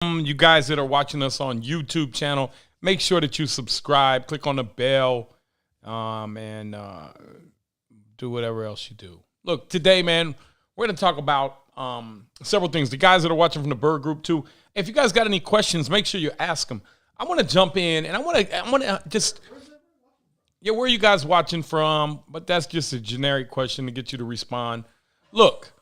You guys that are watching us on YouTube channel, make sure that you subscribe, click on the bell, and do whatever else you do. Look, today, man, we're going to talk about several things. The guys that are watching from the Bird Group too, if you guys got any questions, make sure you ask them. I want to jump in, and I want to just, yeah, where are you guys watching from? But that's just a generic question to get you to respond. Look,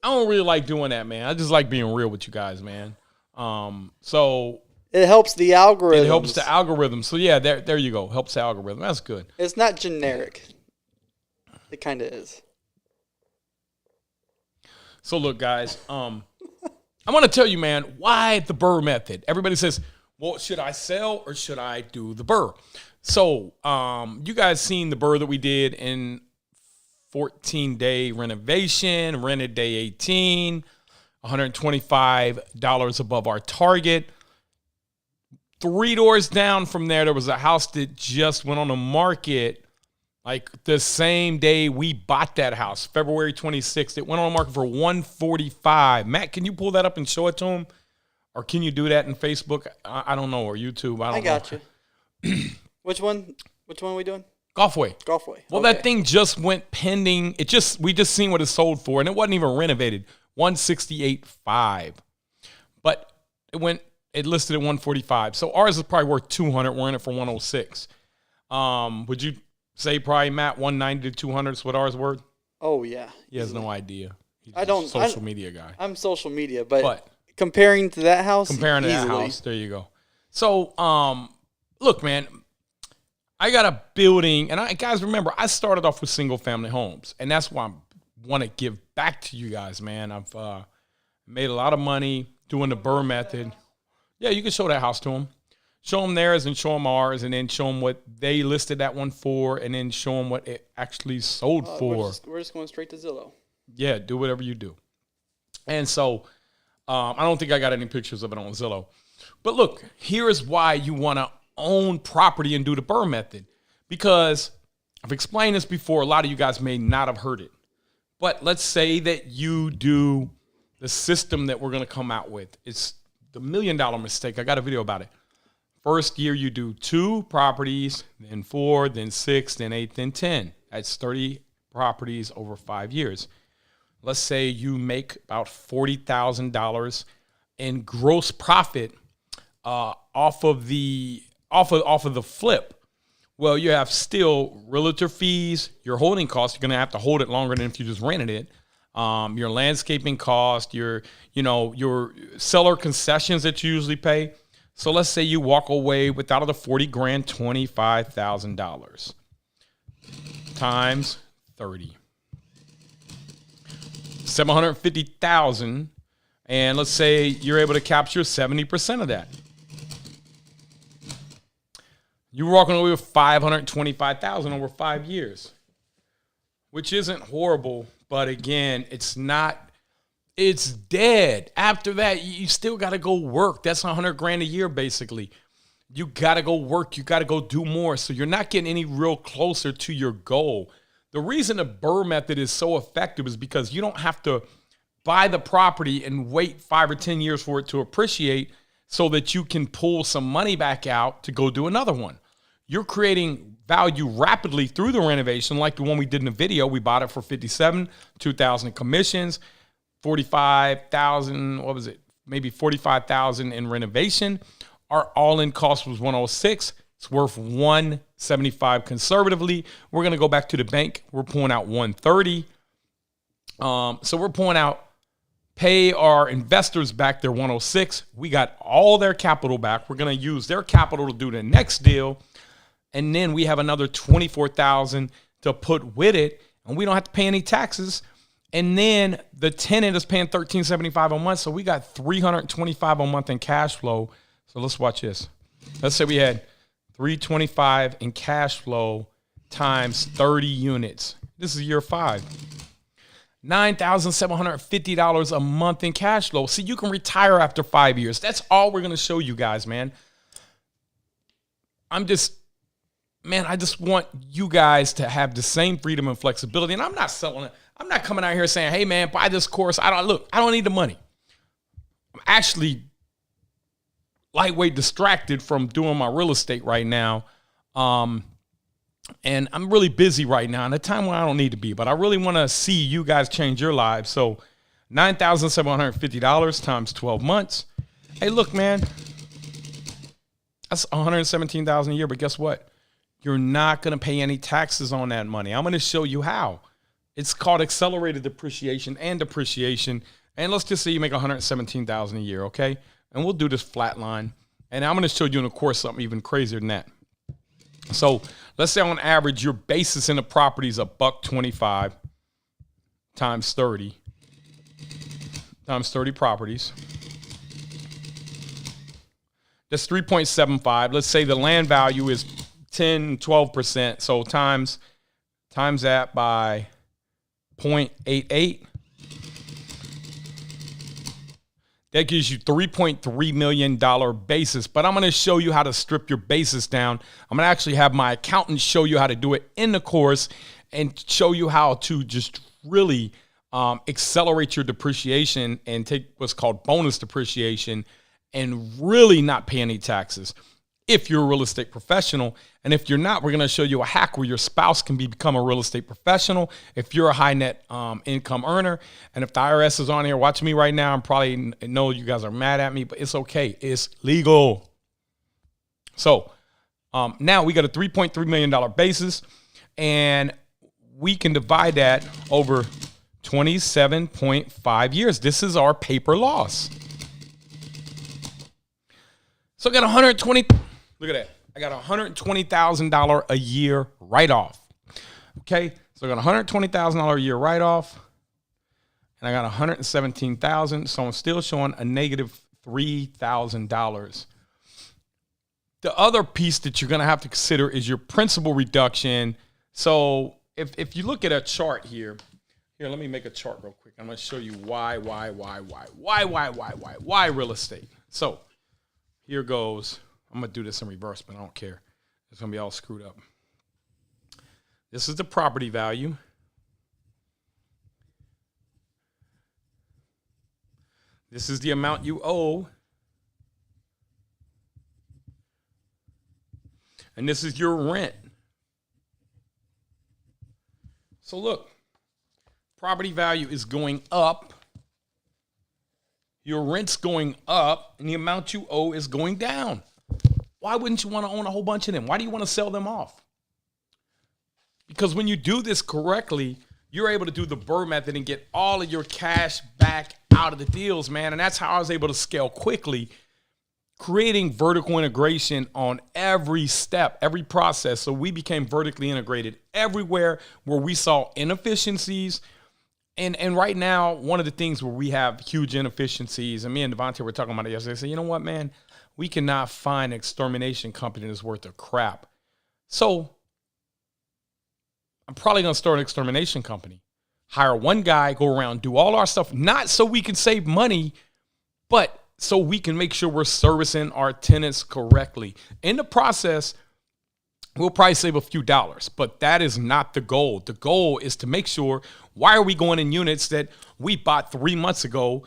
I don't really like doing that, man. I just like being real with you guys, man. So it helps the algorithm. It helps the algorithm. So yeah, there you go. Helps the algorithm. That's good. It's not generic. It kind of is. So look, guys, I want to tell you, man, why the Burr method. Everybody says, well, should I sell or should I do the Burr? So you guys seen the Burr that we did in 14-day renovation, rented day 18, $125 above our target. 3 doors down from there was a house that just went on the market like the same day we bought that house, February 26th. It went on the market for $145. Matt, can you pull that up and show it to him? Or can you do that in Facebook? I don't know, or YouTube. I got you. Which one are we doing? Golfway. Golfway. Well, okay. That thing just went pending. We just seen what it sold for, and it wasn't even renovated. $168.5. But it listed at $145. So ours is probably worth $200. We're in it for $106. Would you say probably, Matt, $190 to $200 is what ours worth? Oh yeah. He has no idea. He's a social media guy. I'm social media, but comparing to that house, that house, there you go. So look, man, I got a building, and guys, remember, I started off with single family homes, and that's why I want to give back to you guys, man. I've made a lot of money doing the Burr method. Yeah, you can show that house to them. Show them theirs and show them ours, and then show them what they listed that one for, and then show them what it actually sold for. We're just going straight to Zillow. Yeah, do whatever you do. And so I don't think I got any pictures of it on Zillow. But look, here is why you want to own property and do the Burr method. Because I've explained this before. A lot of you guys may not have heard it. But let's say that you do the system that we're going to come out with. It's the $1 million mistake. I got a video about it. First year you do 2 properties, then 4, then 6, then 8, then 10. That's 30 properties over 5 years. Let's say you make about $40,000 in gross profit off of the flip. Well, you have still realtor fees, your holding costs. You're going to have to hold it longer than if you just rented it. Your landscaping cost, your seller concessions that you usually pay. So let's say you walk away with out of the $40,000, $25,000 times 30. $750,000, and let's say you're able to capture 70% of that. You're walking away with $525,000 over 5 years, which isn't horrible, but again, it's dead. After that, you still got to go work. That's $100,000 a year, basically. You got to go work. You got to go do more. So you're not getting any real closer to your goal. The reason the Burr method is so effective is because you don't have to buy the property and wait 5 or 10 years for it to appreciate so that you can pull some money back out to go do another one. You're creating value rapidly through the renovation, like the one we did in the video. We bought it for $57,000, $2,000 in commissions, $45,000, what was it? Maybe $45,000 in renovation. Our all-in cost was $106. It's worth $175 conservatively. We're going to go back to the bank. We're pulling out $130. So we're pulling out, pay our investors back their $106. We got all their capital back. We're going to use their capital to do the next deal. And then we have another $24,000 to put with it, and we don't have to pay any taxes. And then the tenant is paying $1,375 a month, so we got $325 a month in cash flow. So let's watch this. Let's say we had $325 in cash flow times 30 units. This is year 5. $9,750 a month in cash flow. See, you can retire after 5 years. That's all we're going to show you guys, man. I just want you guys to have the same freedom and flexibility. And I'm not selling it. I'm not coming out here saying, hey, man, buy this course. I don't need the money. I'm actually lightweight distracted from doing my real estate right now. And I'm really busy right now, and a time when I don't need to be, but I really want to see you guys change your lives. So $9,750 times 12 months. Hey, look, man, that's $117,000 a year, but guess what? You're not going to pay any taxes on that money. I'm going to show you how. It's called accelerated depreciation and depreciation. And let's just say you make $117,000 a year, okay? And we'll do this flat line. And I'm going to show you in the course something even crazier than that. So let's say on average, your basis in the property is $125 times 30 properties. That's 3.75. Let's say the land value is 10, 12%. So times that by 0.88. That gives you $3.3 million basis, but I'm going to show you how to strip your basis down. I'm going to actually have my accountant show you how to do it in the course and show you how to just really accelerate your depreciation and take what's called bonus depreciation and really not pay any taxes if you're a real estate professional. And if you're not, we're going to show you a hack where your spouse can become a real estate professional if you're a high net income earner. And if the IRS is on here watching me right now, I'm probably know you guys are mad at me, but it's okay. It's legal. So now we got a $3.3 million basis, and we can divide that over 27.5 years. This is our paper loss. So I got 120. Look at that. I got $120,000 a year write-off. Okay, so I got $120,000 a year write-off, and I got $117,000. So I'm still showing a negative $3,000. The other piece that you're gonna have to consider is your principal reduction. So if you look at a chart here, let me make a chart real quick. I'm gonna show you why real estate. So here goes. I'm going to do this in reverse, but I don't care. It's going to be all screwed up. This is the property value. This is the amount you owe. And this is your rent. So look, property value is going up. Your rent's going up, and the amount you owe is going down. Why wouldn't you want to own a whole bunch of them? Why do you want to sell them off? Because when you do this correctly, you're able to do the BRRRR method and get all of your cash back out of the deals, man. And that's how I was able to scale quickly, creating vertical integration on every step, every process. So we became vertically integrated everywhere where we saw inefficiencies. And right now, one of the things where we have huge inefficiencies, and me and Devontae were talking about it yesterday, I said, you know what, man? We cannot find an extermination company that's worth of crap. So I'm probably going to start an extermination company. Hire one guy, go around, do all our stuff, not so we can save money, but so we can make sure we're servicing our tenants correctly. In the process, we'll probably save a few dollars, but that is not the goal. The goal is to make sure, why are we going in units that we bought 3 months ago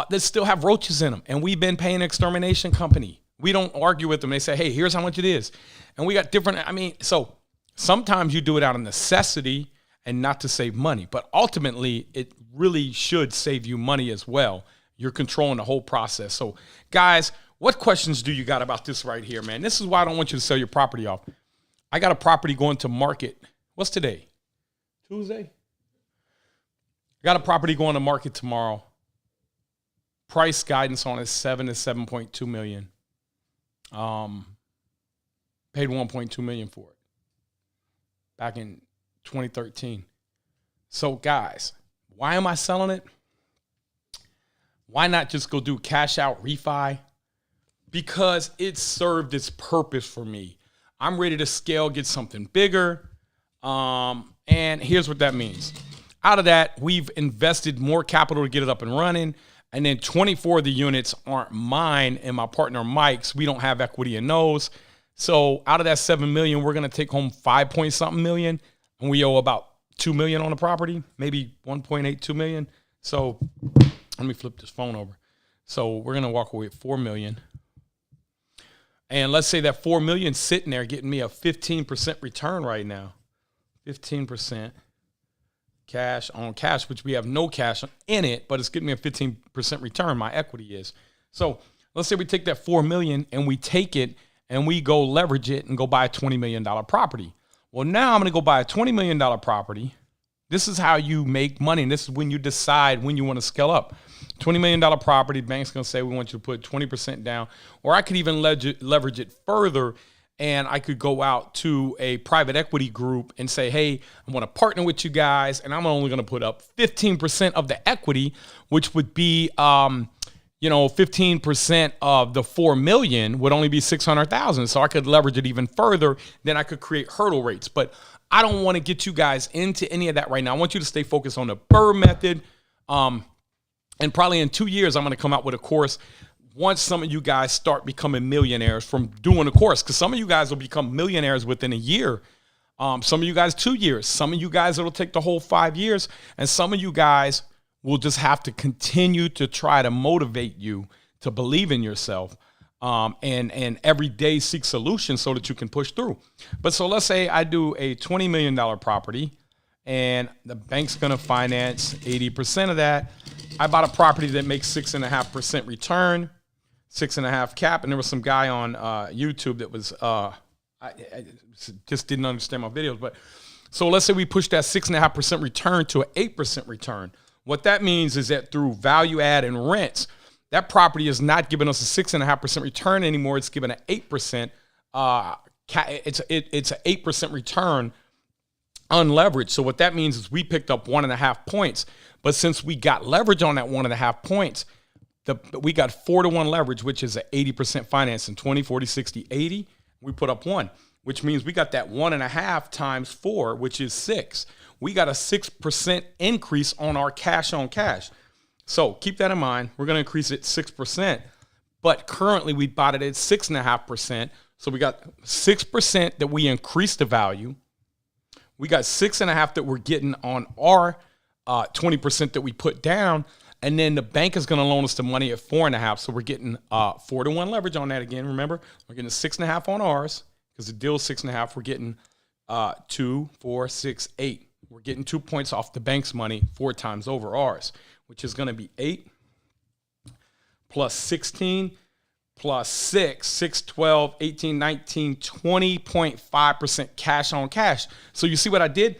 that still have roaches in them, and we've been paying an extermination company. We don't argue with them. They say, hey, here's how much it is. And we got different, so sometimes you do it out of necessity and not to save money, but ultimately it really should save you money as well. You're controlling the whole process. So guys, what questions do you got about this right here, man? This is why I don't want you to sell your property off. I got a property going to market. What's today? Tuesday? I got a property going to market tomorrow. Price guidance on it is 7 to 7.2 million. Paid 1.2 million for it back in 2013. So guys, why am I selling it? Why not just go do cash out refi? Because it served its purpose for me. I'm ready to scale, get something bigger. And here's what that means. Out of that, we've invested more capital to get it up and running. And then 24 of the units aren't mine and my partner Mike's. We don't have equity in those. So out of that 7 million, we're going to take home 5 point something million. And we owe about 2 million on the property, maybe 1.82 million. So let me flip this phone over. So we're going to walk away with 4 million. And let's say that 4 million sitting there getting me a 15% return right now. 15% cash on cash, which we have no cash in it, but it's getting me a 15% return. My equity is. So let's say we take that 4 million and we take it and we go leverage it and go buy a $20 million property. Well, now I'm going to go buy a $20 million property. This is how you make money. And this is when you decide when you want to scale up. $20 million property, bank's going to say, we want you to put 20% down. Or I could even leverage it further, and I could go out to a private equity group and say, hey, I want to partner with you guys, and I'm only going to put up 15% of the equity, which would be 15% of the 4 million would only be 600,000. So I could leverage it even further. Then I could create hurdle rates. But I don't want to get you guys into any of that right now. I want you to stay focused on the BRRRR method. And probably in 2 years, I'm going to come out with a course once some of you guys start becoming millionaires from doing the course. Because some of you guys will become millionaires within a year. Some of you guys 2 years. Some of you guys, it'll take the whole 5 years. And some of you guys will just have to continue to try to motivate you to believe in yourself, and every day seek solutions so that you can push through. But so let's say I do a $20 million property and the bank's going to finance 80% of that. I bought a property that makes 6.5% return, 6.5 cap. And there was some guy on YouTube that was, I just didn't understand my videos. But so let's say we push that 6.5% return to an 8% return. What that means is that through value add and rents, that property is not giving us a 6.5% return anymore. It's giving an 8%. It's an 8% return unleveraged. So what that means is we picked up 1.5 points. But since we got leverage on that 1.5 points, we got 4-to-1 leverage, which is an 80% financing, 20, 40, 60, 80. We put up 1, which means we got that 1.5 times 4, which is 6. We got a 6% increase on our cash on cash. So keep that in mind. We're going to increase it 6%, but currently we bought it at 6.5%. So we got 6% that we increased the value. We got 6.5 that we're getting on our 20% that we put down. And then the bank is going to loan us the money at 4.5. So we're getting 4-to-1 leverage on that again. Remember, we're getting 6.5 on ours because the deal is 6.5. We're getting 2, 4, 6, 8. We're getting 2 points off the bank's money 4 times over ours, which is going to be 8 plus 16 plus 6, 12, 18, 19, 20.5% cash on cash. So you see what I did?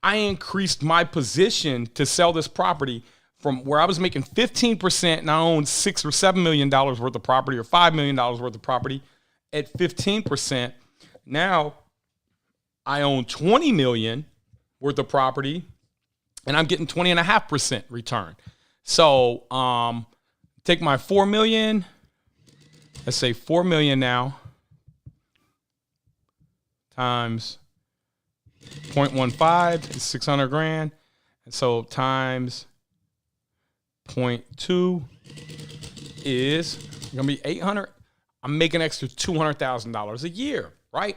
I increased my position to sell this property from where I was making 15% and I owned $6 or $7 million worth of property or $5 million worth of property at 15%. Now I own 20 million worth of property and I'm getting 20.5% return. So take my 4 million, let's say 4 million now times 0.15 is 600 grand. And so times 0.2 is going to be 800. I'm making an extra $200,000 a year, right?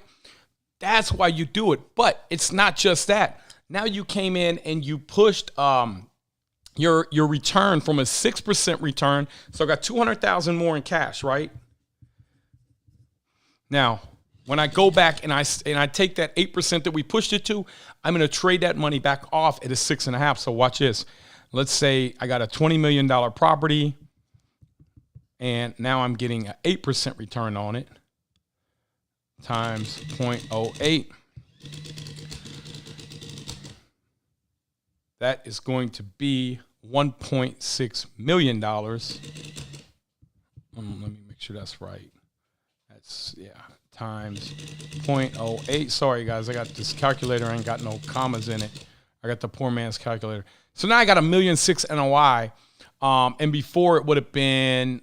That's why you do it. But it's not just that. Now you came in and you pushed your return from a 6% return. So I got 200,000 more in cash, right? Now, when I go back and I take that 8% that we pushed it to, I'm going to trade that money back off at a 6.5. So watch this. Let's say I got a $20 million property and now I'm getting an 8% return on it times 0.08. That is going to be $1.6 million. Let me make sure that's right. That's, yeah, times 0.08. Sorry, guys, I got this calculator. I ain't got no commas in it. I got the poor man's calculator. So now I got $1,000,006 NOI. And before it would have been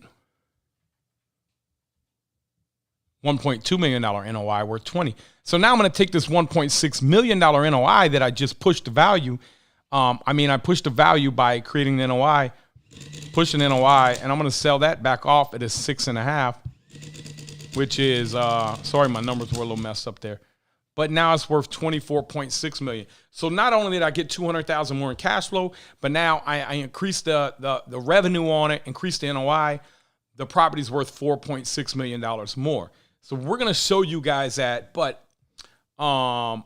$1.2 million NOI worth 20. So now I'm going to take this $1.6 million NOI that I just pushed the value. I pushed the value by creating the NOI, pushing NOI, and I'm going to sell that back off at a 6.5, which is, sorry, my numbers were a little messed up there. But now it's worth $24.6 million. So not only did I get $200,000 more in cash flow, but now I increased the revenue on it, increased the NOI. The property's worth $4.6 million more. So we're gonna show you guys that, but I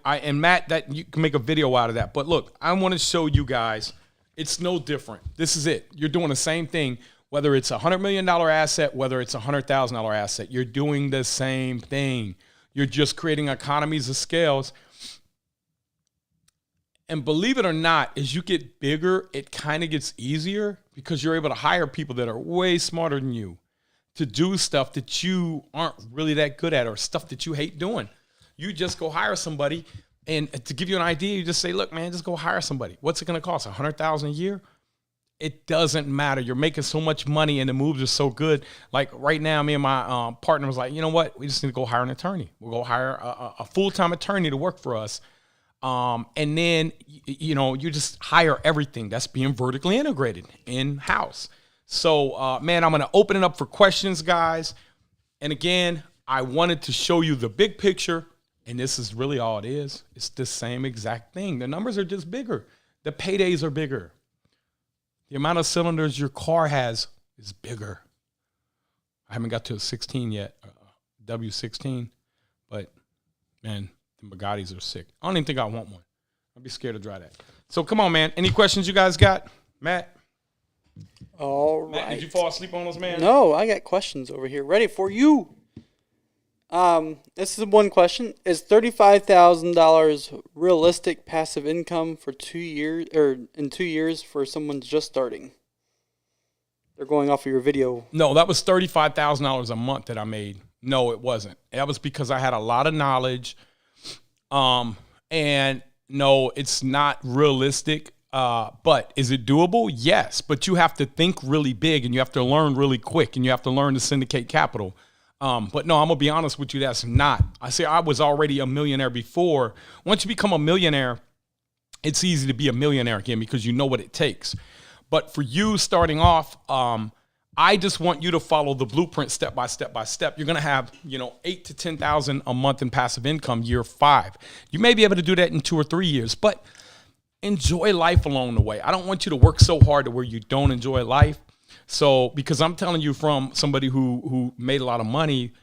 and Matt, that you can make a video out of that. But look, I want to show you guys it's no different. This is it. You're doing the same thing, whether it's $100 million asset, whether it's $100,000 asset. You're doing the same thing. You're just creating economies of scales. And believe it or not, as you get bigger, it kind of gets easier because you're able to hire people that are way smarter than you to do stuff that you aren't really that good at or stuff that you hate doing. You just go hire somebody, and to give you an idea, you just say, look, man, just go hire somebody. What's it going to cost? $100,000 a year? It doesn't matter. You're making so much money and the moves are so good. Like right now, me and my partner was like, you know what? We just need to go hire an attorney. We'll go hire a full-time attorney to work for us. And then, you know, you just hire everything that's being vertically integrated in-house. So, man, I'm going to open it up for questions, guys. And again, I wanted to show you the big picture, and this is really all it is. It's the same exact thing. The numbers are just bigger. The paydays are bigger. The amount of cylinders your car has is bigger. I haven't got to a 16 yet, W16, but, man, the Bugattis are sick. I don't even think I want one. I'd be scared to drive that. So come on, man. Any questions you guys got? Matt? All right. Matt, did you fall asleep on us, man? No, I got questions over here ready for you. This is one question. Is $35,000 realistic passive income for 2 years or in 2 years for someone just starting? They're going off of your video. No, that was $35,000 a month that I made. No, it wasn't. That was because I had a lot of knowledge. And no, it's not realistic. But is it doable? Yes, but you have to think really big and you have to learn really quick and you have to learn to syndicate capital. But no, I'm gonna be honest with you, that's not. I say I was already a millionaire before. Once you become a millionaire, it's easy to be a millionaire again because you know what it takes. But for you starting off, I just want you to follow the blueprint step by step by step. You're gonna have, you know, 8 to 10,000 a month in passive income year 5. You may be able to do that in 2 or 3 years, but enjoy life along the way. I don't want you to work so hard to where you don't enjoy life. So, because I'm telling you from somebody who made a lot of money,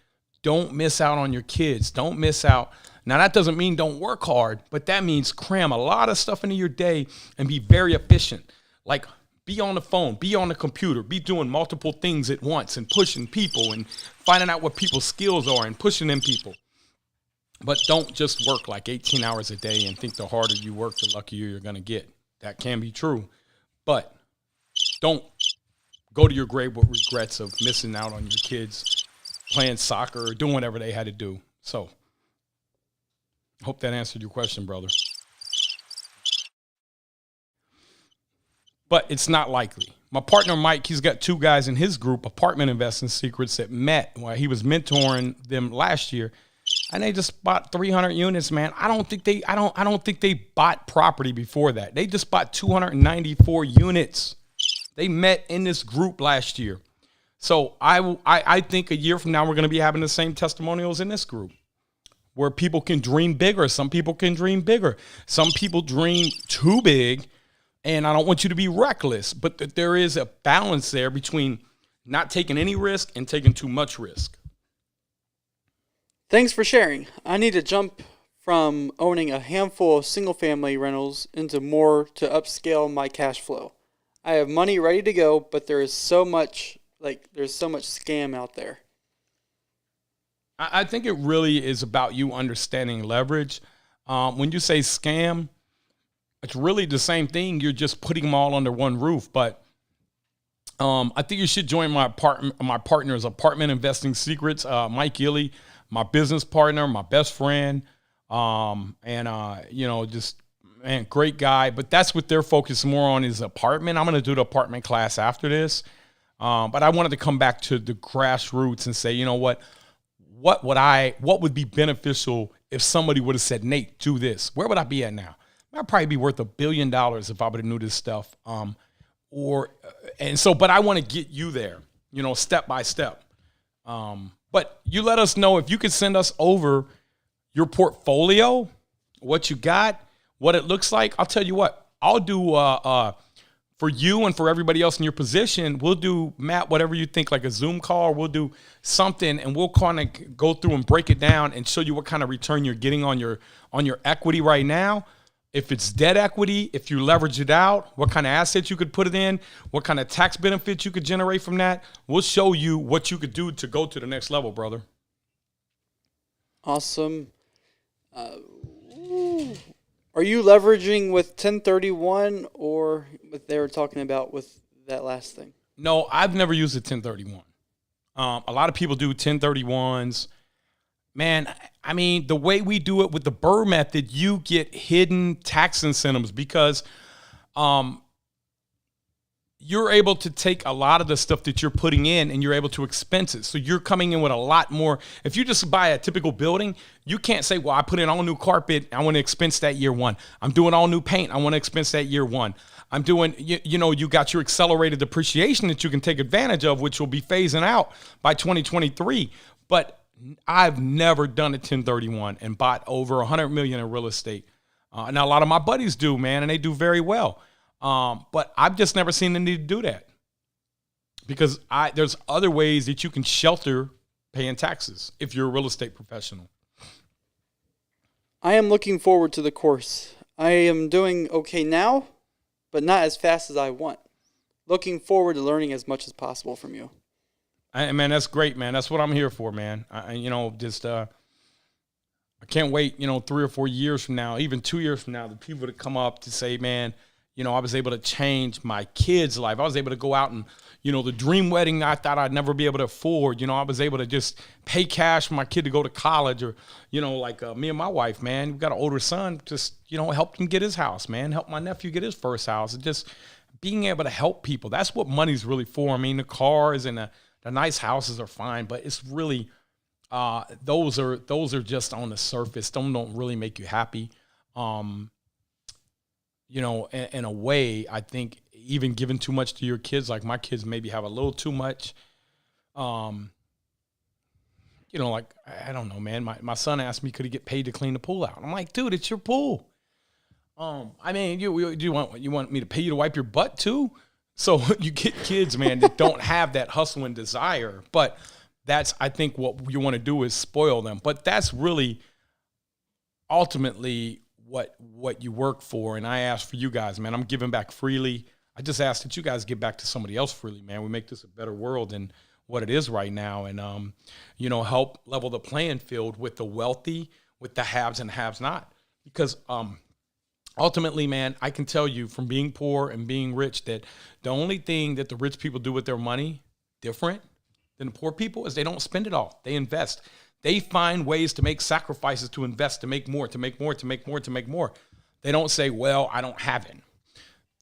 don't miss out on your kids. Don't miss out. Now, that doesn't mean don't work hard, but that means cram a lot of stuff into your day and be very efficient. Like, be on the phone, be on the computer, be doing multiple things at once and pushing people and finding out what people's skills are and pushing them people. But don't just work like 18 hours a day and think the harder you work, the luckier you're going to get. That can be true. But don't go to your grave with regrets of missing out on your kids playing soccer or doing whatever they had to do. So, hope that answered your question, brother. But it's not likely. My partner, Mike, he's got 2 guys in his group, Apartment Investing Secrets, that met while he was mentoring them last year. And they just bought 300 units, man. I don't think they bought property before that. They just bought 294 units. They met in this group last year. So I think a year from now, we're going to be having the same testimonials in this group where people can dream bigger. Some people can dream bigger. Some people dream too big. And I don't want you to be reckless, but there is a balance there between not taking any risk and taking too much risk. Thanks for sharing. I need to jump from owning a handful of single-family rentals into more to upscale my cash flow. I have money ready to go, but there's so much scam out there. I think it really is about you understanding leverage. When you say scam, it's really the same thing. You're just putting them all under one roof. But I think you should join my partner's Apartment Investing Secrets. Mike Gilly, my business partner, my best friend, just man, great guy. But that's what they're focused more on is apartment. I'm going to do the apartment class after this. But I wanted to come back to the grassroots and say, you know what would be beneficial if somebody would have said, Nate, do this? Where would I be at now? I'd probably be worth $1 billion if I would have knew this stuff. But I want to get you there, step by step. But you let us know if you could send us over your portfolio, what you got, what it looks like. I'll tell you what, I'll do for you and for everybody else in your position, we'll do, Matt, whatever you think, like a Zoom call, or we'll do something, and we'll kind of go through and break it down and show you what kind of return you're getting on your equity right now. If it's debt equity, if you leverage it out, what kind of assets you could put it in, what kind of tax benefits you could generate from that. We'll show you what you could do to go to the next level, brother. Awesome. Are you leveraging with 1031 or what they were talking about with that last thing? No, I've never used a 1031. A lot of people do 1031s. Man, I mean, the way we do it with the BRRRR method, you get hidden tax incentives because you're able to take a lot of the stuff that you're putting in and you're able to expense it. So you're coming in with a lot more. If you just buy a typical building, you can't say, well, I put in all new carpet, I want to expense that year one. I'm doing all new paint, I want to expense that year one. I'm doing, you got your accelerated depreciation that you can take advantage of, which will be phasing out by 2023. But I've never done a 1031 and bought over $100 million in real estate. Now, a lot of my buddies do, man, and they do very well. But I've just never seen the need to do that because there's other ways that you can shelter paying taxes if you're a real estate professional. I am looking forward to the course. I am doing okay now, but not as fast as I want. Looking forward to learning as much as possible from you. Man, that's great, man. That's what I'm here for, man. I can't wait, 3 or 4 years from now, even 2 years from now, the people to come up to say, man, I was able to change my kid's life. I was able to go out and, the dream wedding I thought I'd never be able to afford. I was able to just pay cash for my kid to go to college or, me and my wife, man, we've got an older son, just, helped him get his house, man, helped my nephew get his first house. And just being able to help people. That's what money's really for. I mean, the cars and the nice houses are fine, but it's really, those are just on the surface. Don't really make you happy. In a way, I think even giving too much to your kids, like my kids maybe have a little too much. I don't know, man. My son asked me, could he get paid to clean the pool out? I'm like, dude, it's your pool. I mean, you want me to pay you to wipe your butt too? So you get kids, man, that don't have that hustle and desire. But that's, I think, what you want to do is spoil them. But that's really ultimately what you work for. And I ask for you guys, man. I'm giving back freely. I just ask that you guys give back to somebody else freely, man. We make this a better world than what it is right now. And, help level the playing field with the wealthy, with the haves and haves not. Because ultimately, man, I can tell you from being poor and being rich that the only thing that the rich people do with their money different than the poor people is they don't spend it all. They invest. They find ways to make sacrifices, to invest, to make more, to make more, to make more, to make more. They don't say, well, I don't have it.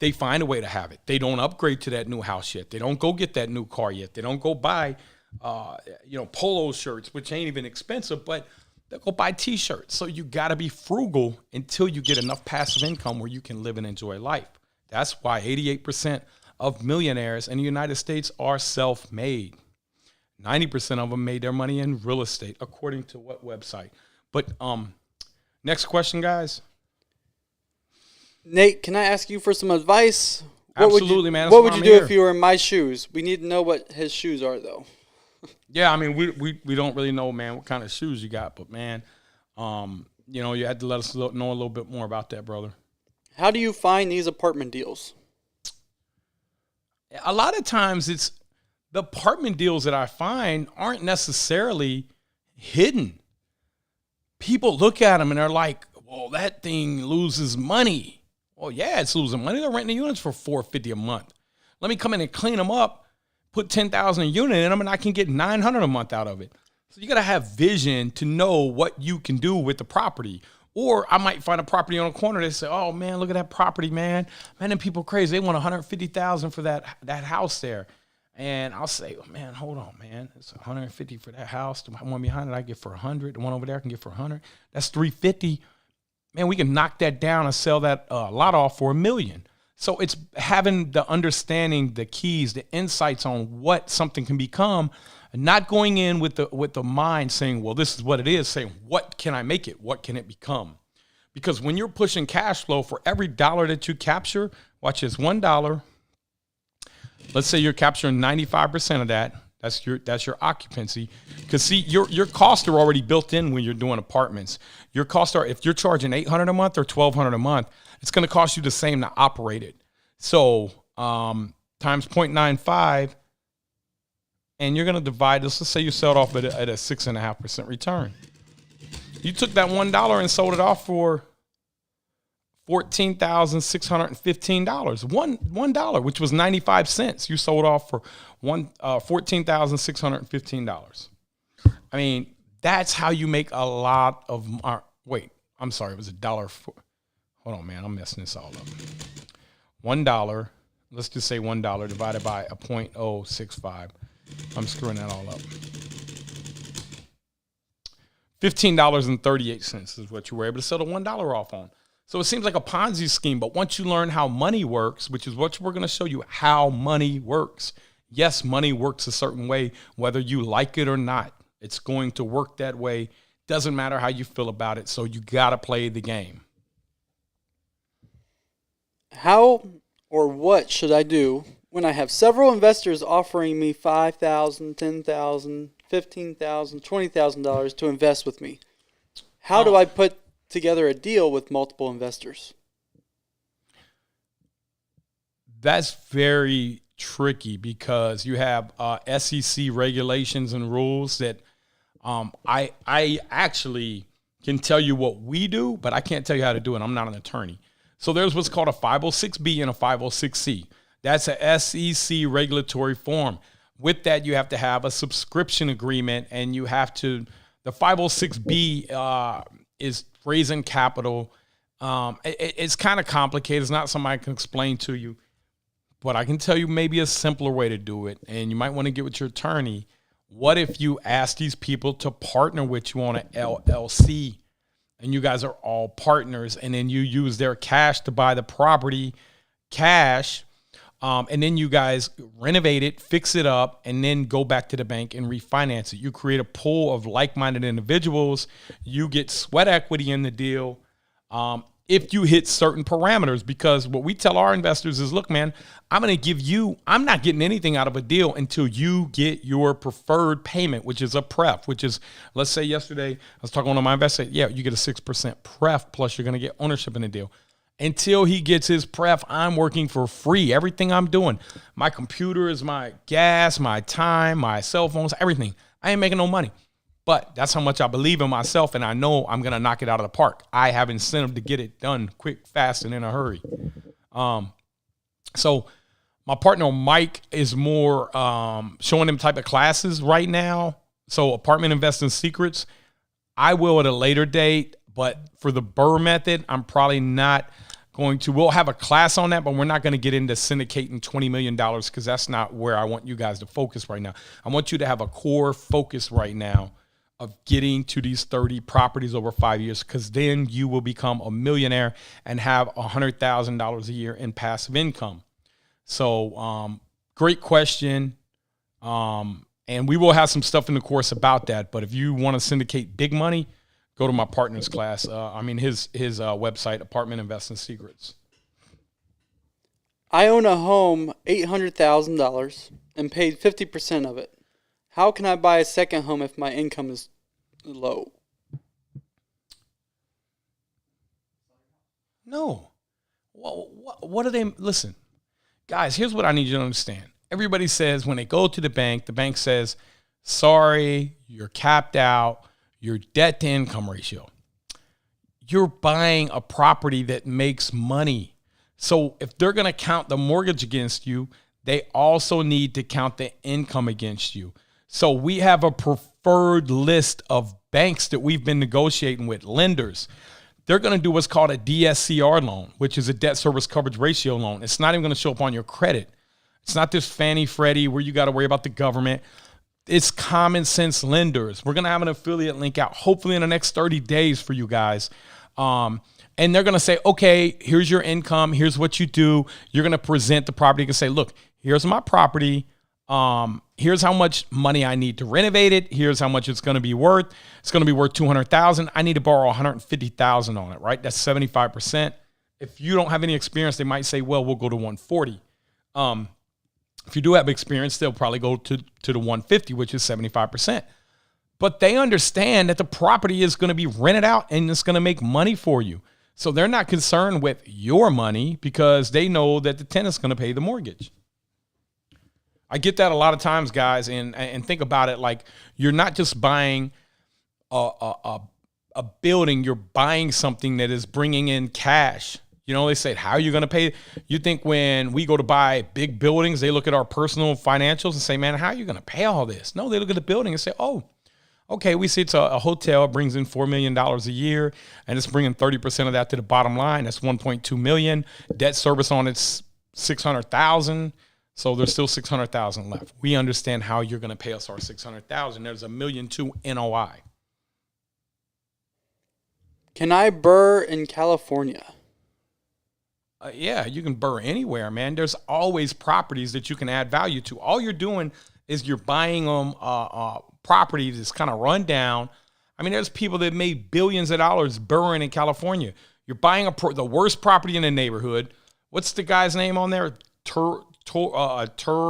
They find a way to have it. They don't upgrade to that new house yet. They don't go get that new car yet. They don't go buy, polo shirts, which ain't even expensive, but they'll go buy T-shirts. So you got to be frugal until you get enough passive income where you can live and enjoy life. That's why 88% of millionaires in the United States are self-made. 90% of them made their money in real estate, according to what website? But next question, guys. Nate, can I ask you for some advice? Absolutely, man. What would you do if you were in my shoes? We need to know what his shoes are, though. Yeah, I mean, we don't really know, man, what kind of shoes you got. But, man, you had to let us know a little bit more about that, brother. How do you find these apartment deals? A lot of times it's the apartment deals that I find aren't necessarily hidden. People look at them and they're like, well, that thing loses money. Well, yeah, it's losing money. They're renting the units for $450 a month. Let me come in and clean them up, put $10,000 a unit in them, and I can get $900 a month out of it. So you got to have vision to know what you can do with the property. Or I might find a property on a corner. They say, oh, man, look at that property, man. Man, them people crazy. They want $150,000 for that house there. And I'll say, oh, man, hold on, man. It's $150 for that house. The one behind it I get for $100. The one over there I can get for $100. That's $350. Man, we can knock that down and sell that lot off for $1 million. So it's having the understanding, the keys, the insights on what something can become, and not going in with the mind saying, well, this is what it is, saying, what can I make it? What can it become? Because when you're pushing cash flow, for every dollar that you capture, watch this, $1, Let's say you're capturing 95% of that. That's your occupancy. Because see, your costs are already built in when you're doing apartments. Your costs are, if you're charging $800 a month or $1,200 a month, it's going to cost you the same to operate it. So times 0.95, and you're going to divide this. Let's say you sell it off at a 6.5% return. You took that $1 and sold it off for $14,615. $1, which was 95 cents. You sold off for $14,615. I mean, that's how you make a lot of. Wait, I'm sorry, it was $1. Hold on, man, I'm messing this all up. $1. Let's just say $1 divided by a 0.065. I'm screwing that all up. $15.38 is what you were able to sell the $1 off on. So it seems like a Ponzi scheme, but once you learn how money works, which is what we're going to show you how money works. Yes, money works a certain way, whether you like it or not. It's going to work that way. Doesn't matter how you feel about it. So you got to play the game. How or what should I do when I have several investors offering me $5,000, $10,000, $15,000, $20,000 to invest with me? How do I put together a deal with multiple investors? That's very tricky because you have SEC regulations and rules that I actually can tell you what we do, but I can't tell you how to do it. I'm not an attorney. So there's what's called a 506B and a 506C. That's a SEC regulatory form. With that, you have to have a subscription agreement, and you have to, the 506B is raising capital. It's kind of complicated. It's not something I can explain to you, but I can tell you maybe a simpler way to do it. And you might want to get with your attorney. What if you ask these people to partner with you on an LLC, and you guys are all partners, and then you use their cash to buy the property, cash, and then you guys renovate it, fix it up, and then go back to the bank and refinance it. You create a pool of like-minded individuals. You get sweat equity in the deal if you hit certain parameters, because what we tell our investors is, look, man, I'm not getting anything out of a deal until you get your preferred payment, which is a pref, which is, let's say yesterday, I was talking to one of my investors, yeah, you get a 6% pref, plus you're going to get ownership in the deal. Until he gets his pref, I'm working for free. Everything I'm doing, my computer is my gas, my time, my cell phones, everything. I ain't making no money. But that's how much I believe in myself, and I know I'm going to knock it out of the park. I have incentive to get it done quick, fast, and in a hurry. So my partner Mike is more showing them type of classes right now. So Apartment Investing Secrets, I will at a later date, but for the BRRRR method, I'm probably not going to. We'll have a class on that, but we're not going to get into syndicating $20 million because that's not where I want you guys to focus right now. I want you to have a core focus right now of getting to these 30 properties over 5 years, because then you will become a millionaire and have $100,000 a year in passive income. So great question. And we will have some stuff in the course about that. But if you want to syndicate big money, go to my partner's class. His website, Apartment Investing Secrets. I own a home, $800,000, and paid 50% of it. How can I buy a second home if my income is low? No. Well, what are they? Listen, guys, here's what I need you to understand. Everybody says when they go to the bank says, sorry, you're capped out, your debt to income ratio. You're buying a property that makes money. So if they're going to count the mortgage against you, they also need to count the income against you. So we have a preferred list of banks that we've been negotiating with, lenders. They're going to do what's called a DSCR loan, which is a debt service coverage ratio loan. It's not even going to show up on your credit. It's not this Fannie Freddie where you got to worry about the government. It's common sense lenders. We're going to have an affiliate link out hopefully in the next 30 days for you guys. And they're going to say, okay, here's your income. Here's what you do. You're going to present the property. You can say, look, here's my property. Here's how much money I need to renovate it. Here's how much it's going to be worth. It's going to be worth $200,000. I need to borrow $150,000 on it, right? That's 75%. If you don't have any experience, they might say, well, we'll go to 140. If you do have experience, they'll probably go to the 150, which is 75%. But they understand that the property is going to be rented out and it's going to make money for you. So they're not concerned with your money because they know that the tenant's going to pay the mortgage. I get that a lot of times, guys, and think about it like you're not just buying a building, you're buying something that is bringing in cash. You know, they say, how are you going to pay? You think when we go to buy big buildings, they look at our personal financials and say, man, how are you going to pay all this? No, they look at the building and say, oh, okay, we see it's a hotel, it brings in $4 million a year, and it's bringing 30% of that to the bottom line. That's $1.2 million. Debt service on it's $600,000. So there's still $600,000 left. We understand how you're going to pay us our $600,000. There's $1.2 million NOI. Can I burr in California? Yeah, you can burr anywhere, man. There's always properties that you can add value to. All you're doing is you're buying them property that's kind of run down. I mean, there's people that made billions of dollars burring in California. You're buying the worst property in the neighborhood. What's the guy's name on there?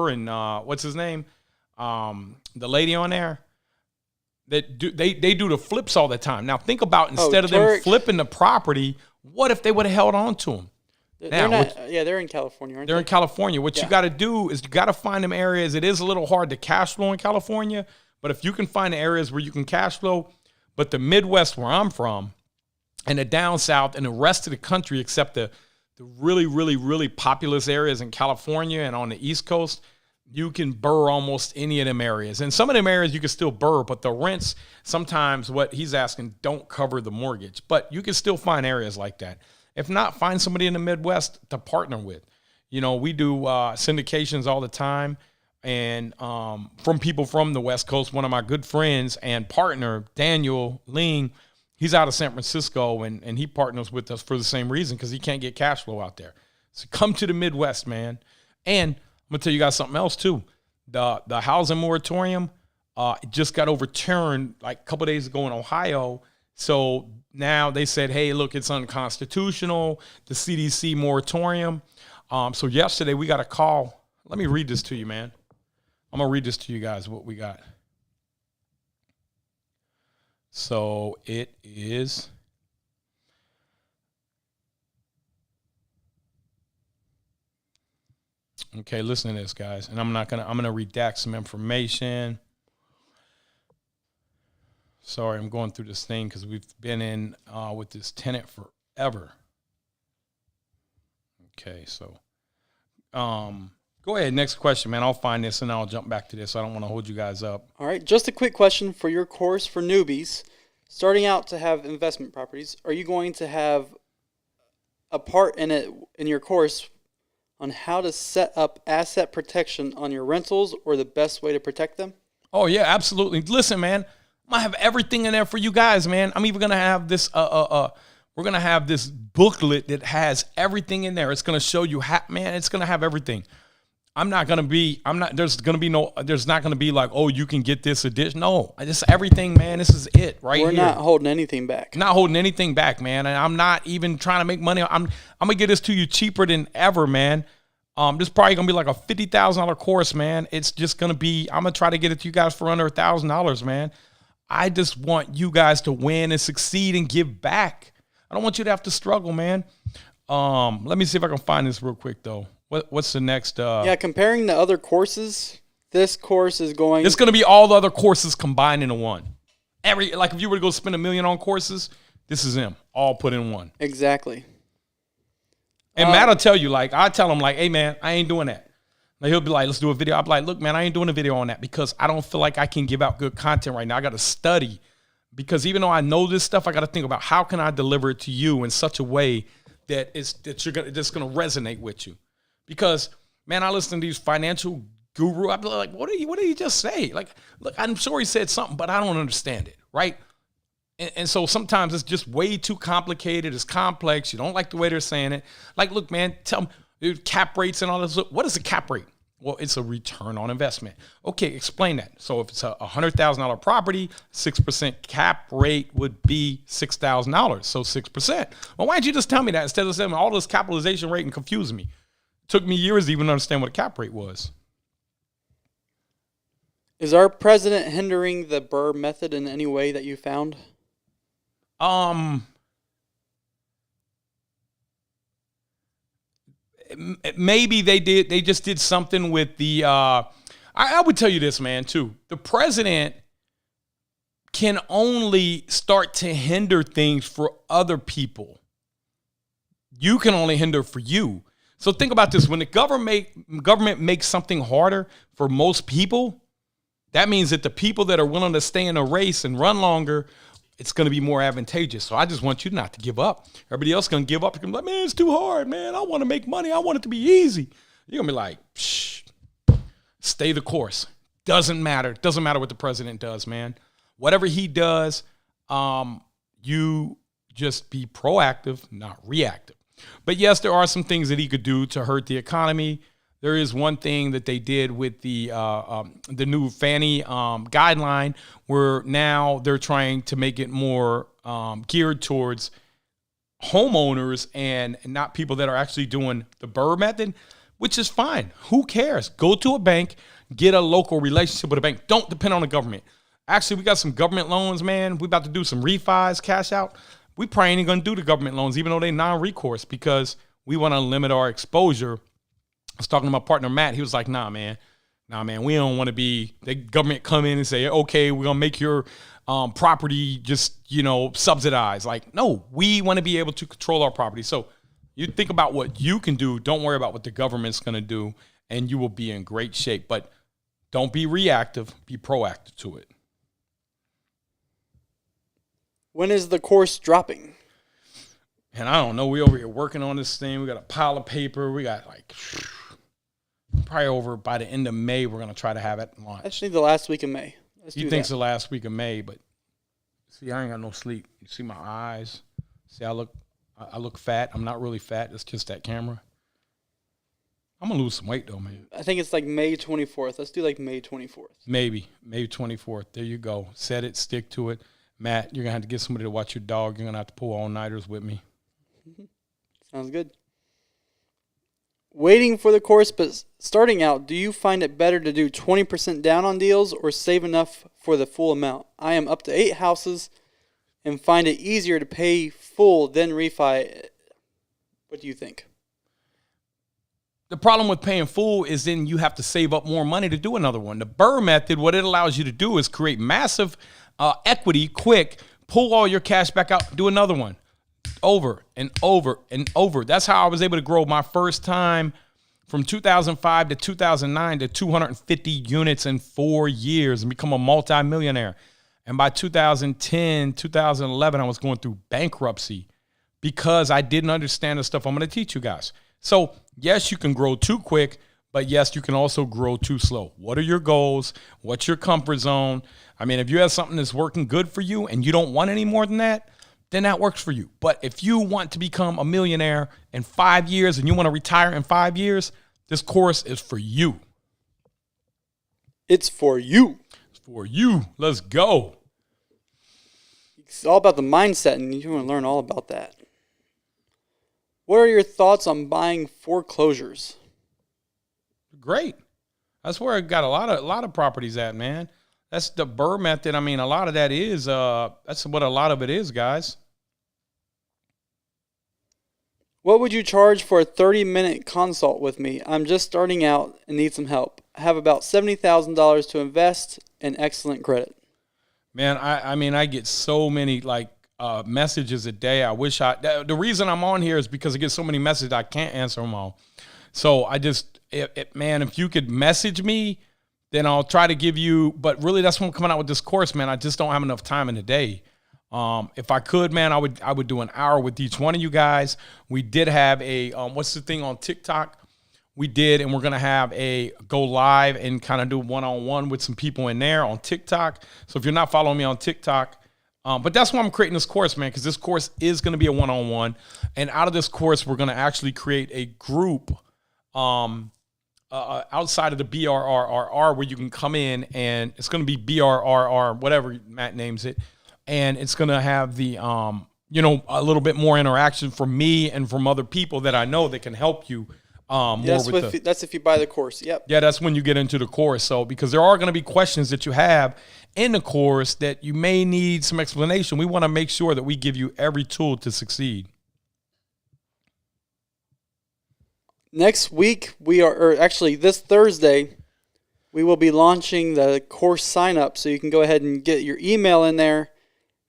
And what's his name? The lady on there that they do the flips all the time. Now think about instead of them flipping the property, what if they would have held on to them? They're in California, aren't they? They're in California. What you got to do is you got to find them areas. It is a little hard to cash flow in California, but if you can find the areas where you can cash flow, but the Midwest where I'm from and the down south and the rest of the country, except the really, really, really populous areas in California and on the East Coast, you can burr almost any of them areas. And some of them areas you can still burr, but the rents, sometimes what he's asking don't cover the mortgage. But you can still find areas like that. If not, find somebody in the Midwest to partner with. You know, we do syndications all the time. And from people from the West Coast, one of my good friends and partner, Daniel Ling, he's out of San Francisco, and he partners with us for the same reason because he can't get cash flow out there. So come to the Midwest, man. And I'm going to tell you guys something else, too. The housing moratorium just got overturned like a couple days ago in Ohio. So now they said, hey, look, it's unconstitutional, the CDC moratorium. So yesterday we got a call. Let me read this to you, man. I'm going to read this to you guys, what we got. So it is. Okay, listen to this, guys. And I'm going to redact some information. Sorry, I'm going through this thing because we've been in with this tenant forever. Okay, so go ahead. Next question, man. I'll find this and I'll jump back to this. I don't want to hold you guys up. All right, just a quick question for your course for newbies. Starting out to have investment properties, are you going to have a part in it in your course on how to set up asset protection on your rentals or the best way to protect them? Oh, yeah, absolutely. Listen, man. I'm going to have everything in there for you guys, man. I'm even going to have this, we're going to have this booklet that has everything in there. It's going to show you, man, it's going to have everything. There's not going to be like, oh, you can get this edition. No, this everything, man. This is it right here. We're not holding anything back. Not holding anything back, man. And I'm not even trying to make money. I'm going to get this to you cheaper than ever, man. This is probably going to be like a $50,000 course, man. It's just going to be, I'm going to try to get it to you guys for under $1,000, man. I just want you guys to win and succeed and give back. I don't want you to have to struggle, man. Let me see if I can find this real quick, though. What's the next? Comparing the other courses, this course is going... It's going to be all the other courses combined into one. Like if you were to go spend $1 million on courses, this is them, all put in one. Exactly. And Matt will tell you, like, I tell him, like, hey, man, I ain't doing that. Like, he'll be like, let's do a video. I'll be like, look, man, I ain't doing a video on that because I don't feel like I can give out good content right now. I got to study because even though I know this stuff, I got to think about how can I deliver it to you in such a way that that's going to resonate with you. Because, man, I listen to these financial guru. I'm like, what did he just say? Like, look, I'm sure he said something, but I don't understand it, right? And so sometimes it's just way too complicated. It's complex. You don't like the way they're saying it. Like, look, man, tell them dude, cap rates and all this. Look, what is a cap rate? Well, it's a return on investment. Okay, explain that. So if it's a $100,000 property, 6% cap rate would be $6,000. So 6%. Well, why didn't you just tell me that instead of saying all this capitalization rate and confuse me? It took me years to even understand what a cap rate was. Is our president hindering the Burr method in any way that you found? Um, Maybe they did. They just did something with the. I would tell you this, man. Too, the president can only start to hinder things for other people. You can only hinder for you. So think about this: when the government makes something harder for most people, that means that the people that are willing to stay in a race and run longer, it's going to be more advantageous. So I just want you not to give up. Everybody else going to give up. You're going to be like, man, it's too hard, man. I want to make money. I want it to be easy. You're going to be like, shh, stay the course. Doesn't matter. Doesn't matter what the president does, man. Whatever he does, you just be proactive, not reactive. But yes, there are some things that he could do to hurt the economy. There is one thing that they did with the new Fannie guideline, where now they're trying to make it more geared towards homeowners and not people that are actually doing the Burr method, which is fine. Who cares? Go to a bank, get a local relationship with a bank. Don't depend on the government. Actually, we got some government loans, man. We about to do some refis, cash out. We probably ain't going to do the government loans, even though they non-recourse, because we want to limit our exposure. I was talking to my partner, Matt. He was like, nah, man, we don't want to be, the government come in and say, okay, we're going to make your property just, subsidized. Like, no, we want to be able to control our property. So you think about what you can do. Don't worry about what the government's going to do, and you will be in great shape. But don't be reactive. Be proactive to it. When is the course dropping? And I don't know. We over here working on this thing. We got a pile of paper. We got probably over by the end of May, we're going to try to have it launched. Actually, the last week of May. He thinks the last week of May, but see, I ain't got no sleep. You see my eyes? See, I look fat. I'm not really fat. It's just that camera. I'm going to lose some weight, though, man. I think it's like May 24th. Let's do like May 24th. Maybe. May 24th. There you go. Set it. Stick to it. Matt, you're going to have to get somebody to watch your dog. You're going to have to pull all-nighters with me. Sounds good. Waiting for the course, but starting out, do you find it better to do 20% down on deals or save enough for the full amount? I am up to 8 houses and find it easier to pay full than refi. What do you think? The problem with paying full is then you have to save up more money to do another one. The Burr method, what it allows you to do is create massive equity quick, pull all your cash back out, do another one. Over and over and over. That's how I was able to grow my first time from 2005 to 2009 to 250 units in 4 years and become a multimillionaire. And by 2010, 2011, I was going through bankruptcy because I didn't understand the stuff I'm going to teach you guys. So yes, you can grow too quick, but yes, you can also grow too slow. What are your goals? What's your comfort zone? I mean, if you have something that's working good for you and you don't want any more than that, then that works for you. But if you want to become a millionaire in 5 years and you want to retire in 5 years, this course is for you. It's for you. It's for you. Let's go. It's all about the mindset, and you want to learn all about that. What are your thoughts on buying foreclosures? Great. That's where I got a lot of properties at, man. That's the Burr method. I mean, a lot of that is, that's what a lot of it is, guys. What would you charge for a 30-minute consult with me? I'm just starting out and need some help. I have about $70,000 to invest and excellent credit. Man, I mean, I get so many messages a day. I wish the reason I'm on here is because I get so many messages I can't answer them all. So I just, man, if you could message me, then I'll try to give you, but really that's when I'm coming out with this course, man. I just don't have enough time in the day. If I could, man, I would do an hour with each one of you guys. We did have a, what's the thing on TikTok? We did, and we're going to have a go live and kind of do one-on-one with some people in there on TikTok. So if you're not following me on TikTok, but that's why I'm creating this course, man, because this course is going to be a one-on-one. And out of this course, we're going to actually create a group, outside of the BRRRR, where you can come in and it's going to be BRRR, whatever Matt names it. And it's going to have the, a little bit more interaction from me and from other people that I know that can help you More with That's if you buy the course. Yep. Yeah, that's when you get into the course. So because there are going to be questions that you have in the course that you may need some explanation. We want to make sure that we give you every tool to succeed. Next week, or actually this Thursday, we will be launching the course sign up. So you can go ahead and get your email in there.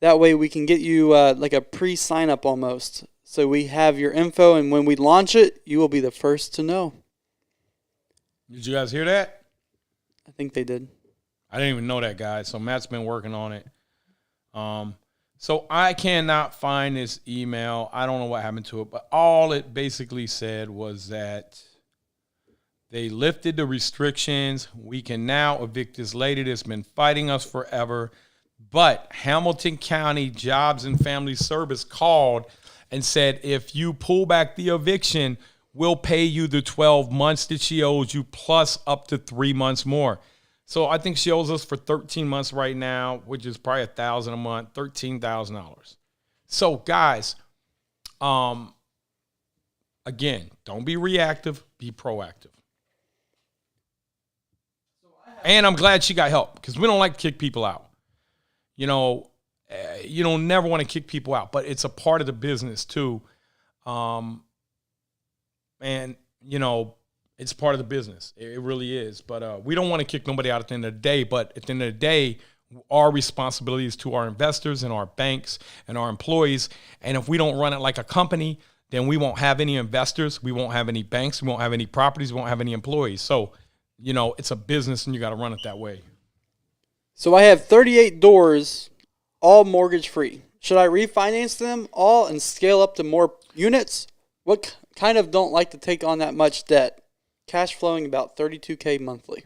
That way we can get you like a pre-sign up almost. So we have your info, and when we launch it, you will be the first to know. Did you guys hear that? I think they did. I didn't even know that, guys. So Matt's been working on it. So I cannot find this email. I don't know what happened to it, but all it basically said was that they lifted the restrictions. We can now evict this lady that's been fighting us forever. But Hamilton County Jobs and Family Service called and said, if you pull back the eviction, we'll pay you the 12 months that she owes you plus up to 3 months more. So I think she owes us for 13 months right now, which is probably $1,000 a month, $13,000. So guys, again, don't be reactive, be proactive. And I'm glad she got help because we don't like to kick people out. You don't never want to kick people out, but it's a part of the business too. And it's part of the business. It really is. But we don't want to kick nobody out at the end of the day. But at the end of the day, our responsibility is to our investors and our banks and our employees. And if we don't run it like a company, then we won't have any investors. We won't have any banks. We won't have any properties. We won't have any employees. So, it's a business and you got to run it that way. So I have 38 doors, all mortgage free. Should I refinance them all and scale up to more units? What kind of don't like to take on that much debt? Cash flowing about $32K monthly.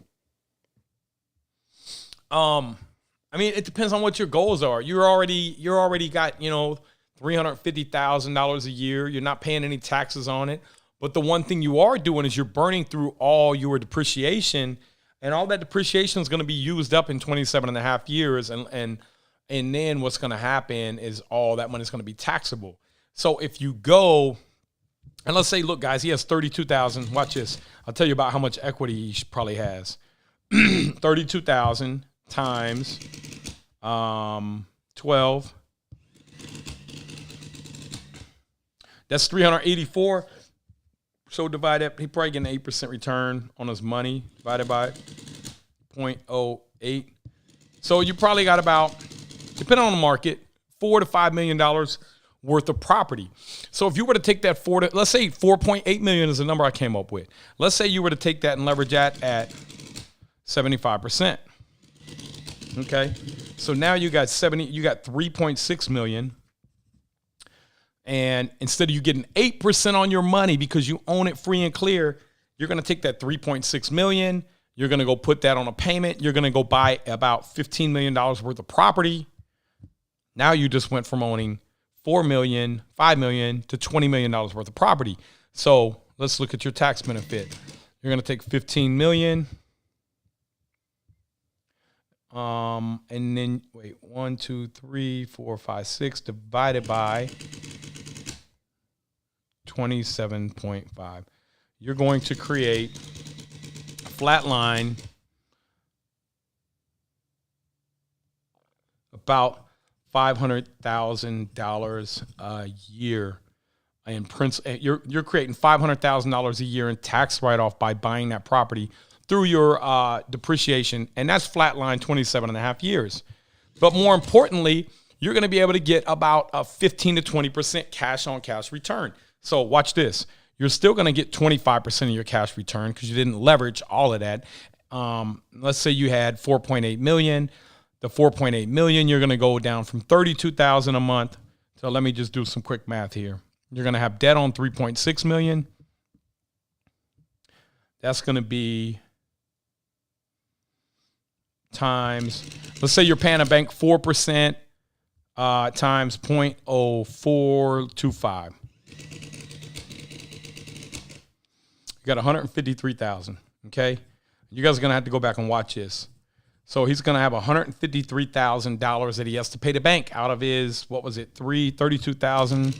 It depends on what your goals are. You're already got, $350,000 a year. You're not paying any taxes on it. But the one thing you are doing is you're burning through all your depreciation, and all that depreciation is going to be used up in 27 and a half years. And then what's going to happen is all that money is going to be taxable. So if you go, and let's say, look, guys, he has 32,000. Watch this. I'll tell you about how much equity he probably has. 32,000 times 12. That's 384. So divide that, he probably get an 8% return on his money divided by 0.08. So you probably got about, depending on the market, $4 to $5 million worth of property. So if you were to take that let's say 4.8 million is the number I came up with. Let's say you were to take that and leverage that at 75%. Okay. So now you got 3.6 million. And instead of you getting 8% on your money because you own it free and clear, you're going to take that 3.6 million. You're going to go put that on a payment. You're going to go buy about $15 million worth of property. Now you just went from owning 4 million, 5 million to $20 million worth of property. So let's look at your tax benefit. You're going to take 15 million. And then wait, 1, 2, 3, 4, 5, 6 divided by 27.5. You're going to create a flat line about $500,000 a year in principal. You're creating $500,000 a year in tax write-off by buying that property through your depreciation, and that's flatline 27 and a half years. But more importantly, you're going to be able to get about a 15 to 20% cash on cash return. So watch this. You're still going to get 25% of your cash return because you didn't leverage all of that. Let's say you had 4.8 million. The 4.8 million, you're going to go down from 32,000 a month. So let me just do some quick math here. You're going to have debt on 3.6 million. That's going to be times, let's say you're paying a bank 4% times 0.0425. You got 153,000. Okay, you guys are gonna have to go back and watch this. So he's gonna have $153,000 that he has to pay the bank out of his, what was it, 32,000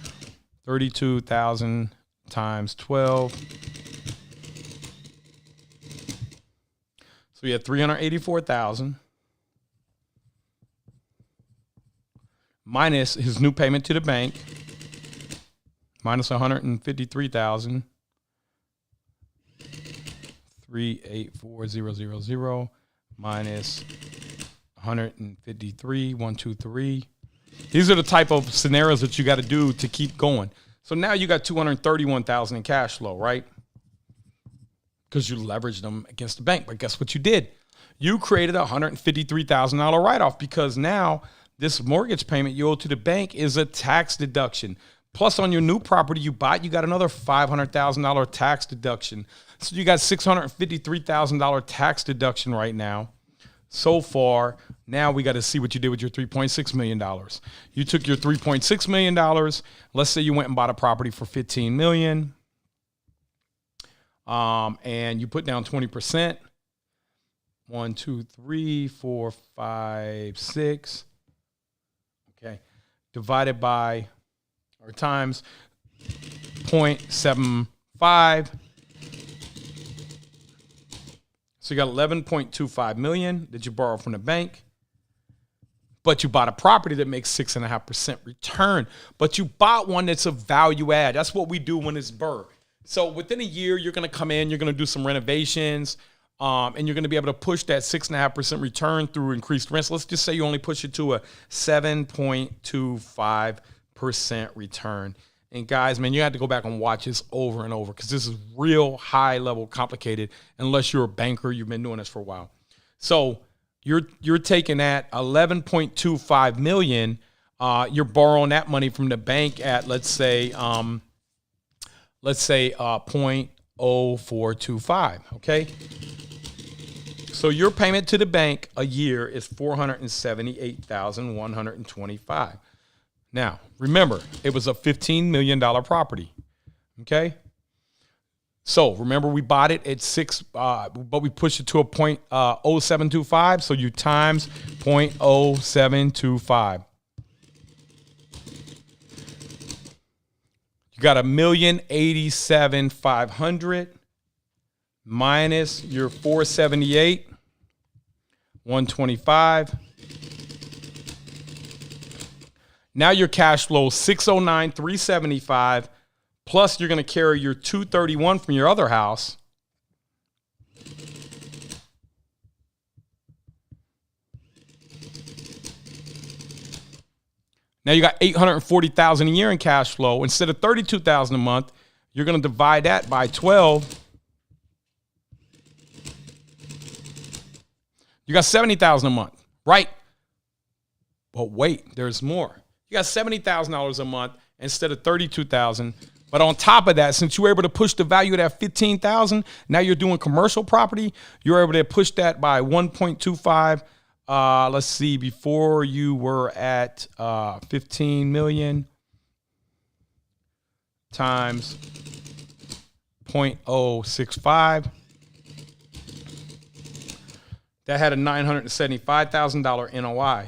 times 12 So you had 384,000 minus his new payment to the bank, minus 153,000. 384,000 minus 153, 123. These are the type of scenarios that you got to do to keep going. So now you got 231,000 in cash flow, right? Because you leveraged them against the bank. But guess what you did? You created a $153,000 write-off because now this mortgage payment you owe to the bank is a tax deduction. Plus, on your new property you bought, you got another $500,000 tax deduction. So you got $653,000 tax deduction right now. So far, now we got to see what you did with your $3.6 million. You took your $3.6 million. Let's say you went and bought a property for $15 million. And you put down 20%. 1, 2, 3, 4, 5, 6. Okay. Divided by or times 0.75. So you got 11.25 million that you borrowed from the bank, but you bought a property that makes 6.5% return, but you bought one that's a value add. That's what we do when it's BRRRR. So within a year, you're going to come in, you're going to do some renovations, and you're going to be able to push that 6.5% return through increased rents. Let's just say you only push it to a 7.25% return. And guys, man, you have to go back and watch this over and over because this is real high level complicated unless you're a banker, you've been doing this for a while. So you're taking that 11.25 million, you're borrowing that money from the bank at let's say 0.0425, okay? So your payment to the bank a year is $478,125. Now, remember, it was a $15 million property, okay? So remember, we bought it at 6, but we pushed it to a 0.0725, so you times 0.0725. You got $1,087,500 minus your 478, 125. Now your cash flow is 609,375, plus you're going to carry your 231 from your other house. Now you got 840,000 a year in cash flow. Instead of 32,000 a month, you're going to divide that by 12. You got 70,000 a month, right? But wait, there's more. You got $70,000 a month instead of $32,000. But on top of that, since you were able to push the value of that $15,000, now you're doing commercial property. You're able to push that by 1.25. Let's see, before you were at 15 million times 0.065. That had a $975,000 NOI,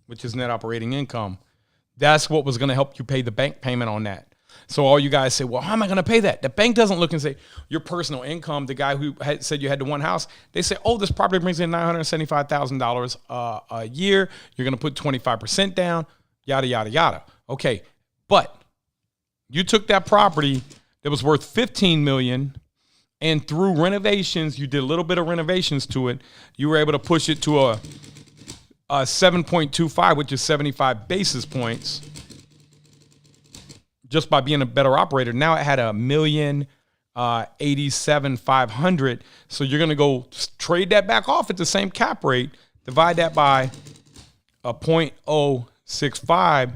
which is net operating income. That's what was going to help you pay the bank payment on that. So all you guys say, well, how am I going to pay that? The bank doesn't look and say your personal income. The guy who had said you had the one house, they say, oh, this property brings in $975,000 a year. You're going to put 25% down, yada, yada, yada. Okay, but you took that property that was worth $15 million, and through renovations, you did a little bit of renovations to it. You were able to push it to a 7.25, which is 75 basis points, just by being a better operator. Now it had $1,087,500. So you're going to go trade that back off at the same cap rate, divide that by a 0.065.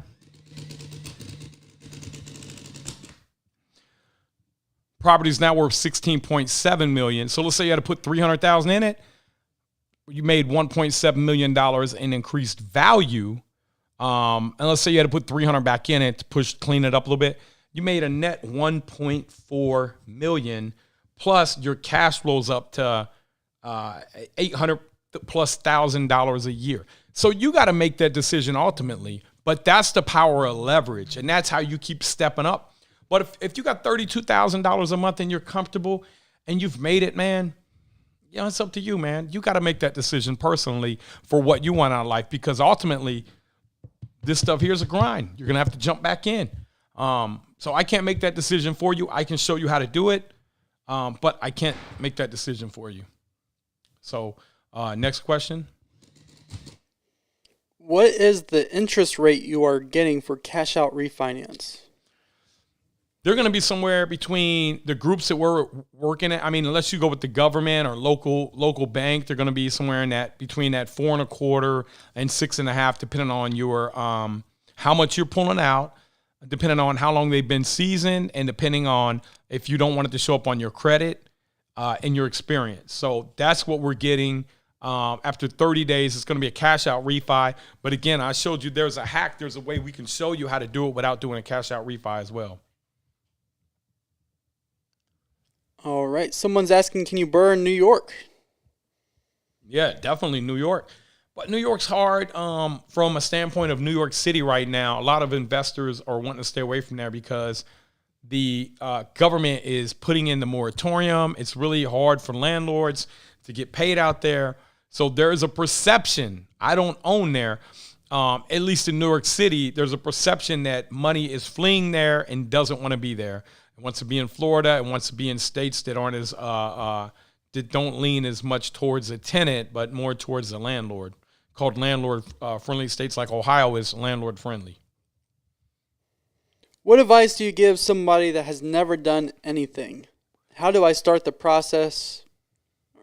Property's now worth $16.7 million. So let's say you had to put $300,000 in it. You made $1.7 million in increased value. And let's say you had to put 300 back in it to clean it up a little bit. You made a net 1.4 million, plus your cash flows up to $800 plus $1,000 a year. So you got to make that decision ultimately, but that's the power of leverage. And that's how you keep stepping up. But if you got $32,000 a month and you're comfortable and you've made it, man, it's up to you, man. You got to make that decision personally for what you want out of life, because ultimately this stuff here is a grind. You're going to have to jump back in. So I can't make that decision for you. I can show you how to do it, but I can't make that decision for you. So next question. What is the interest rate you are getting for cash out refinance? They're going to be somewhere between the groups that we're working at. I mean, unless you go with the government or local bank, they're going to be somewhere in that between that 4.25% and 6.5%, depending on your how much you're pulling out, depending on how long they've been seasoned, and depending on if you don't want it to show up on your credit and your experience. So that's what we're getting. After 30 days, it's going to be a cash out refi. But again, I showed you there's a hack. There's a way we can show you how to do it without doing a cash out refi as well. All right. Someone's asking, can you burn New York? Yeah, definitely New York. But New York's hard from a standpoint of New York City right now. A lot of investors are wanting to stay away from there because the government is putting in the moratorium. It's really hard for landlords to get paid out there. So there's a perception, I don't own there, at least in New York City, there's a perception that money is fleeing there and doesn't want to be there. It wants to be in Florida. It wants to be in states that aren't as that don't lean as much towards the tenant, but more towards the landlord. Called landlord friendly states like Ohio is landlord friendly. What advice do you give somebody that has never done anything? How do I start the process,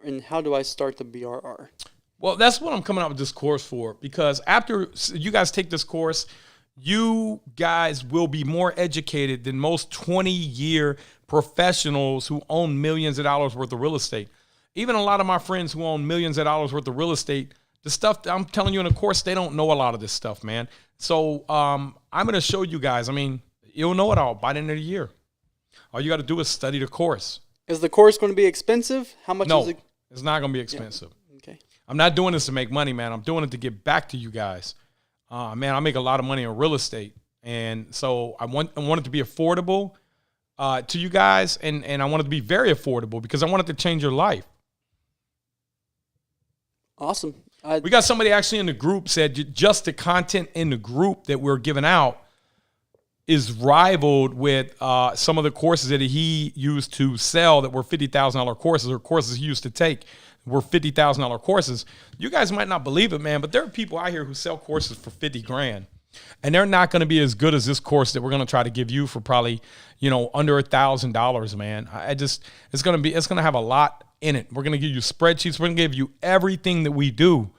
and how do I start the BRR? Well, that's what I'm coming out with this course for, because after you guys take this course, you guys will be more educated than most 20-year professionals who own millions of dollars worth of real estate. Even a lot of my friends who own millions of dollars worth of real estate, the stuff I'm telling you in the course, they don't know a lot of this stuff, man. So I'm going to show you guys. I mean, you'll know it all by the end of the year. All you got to do is study the course. Is the course going to be expensive? How much is it? No, it's not going to be expensive. Yeah. Okay. I'm not doing this to make money, man. I'm doing it to give back to you guys. Man, I make a lot of money in real estate. And so I want it to be affordable to you guys. And I want it to be very affordable because I want it to change your life. Awesome. We got somebody actually in the group said just the content in the group that we're giving out is rivaled with some of the courses that he used to sell that were $50,000 courses, or courses he used to take were $50,000 courses. You guys might not believe it, man, but there are people out here who sell courses for $50,000, and they're not going to be as good as this course that we're going to try to give you for probably, under $1,000, man. It's going to have a lot in it. We're going to give you spreadsheets. We're going to give you everything that we do.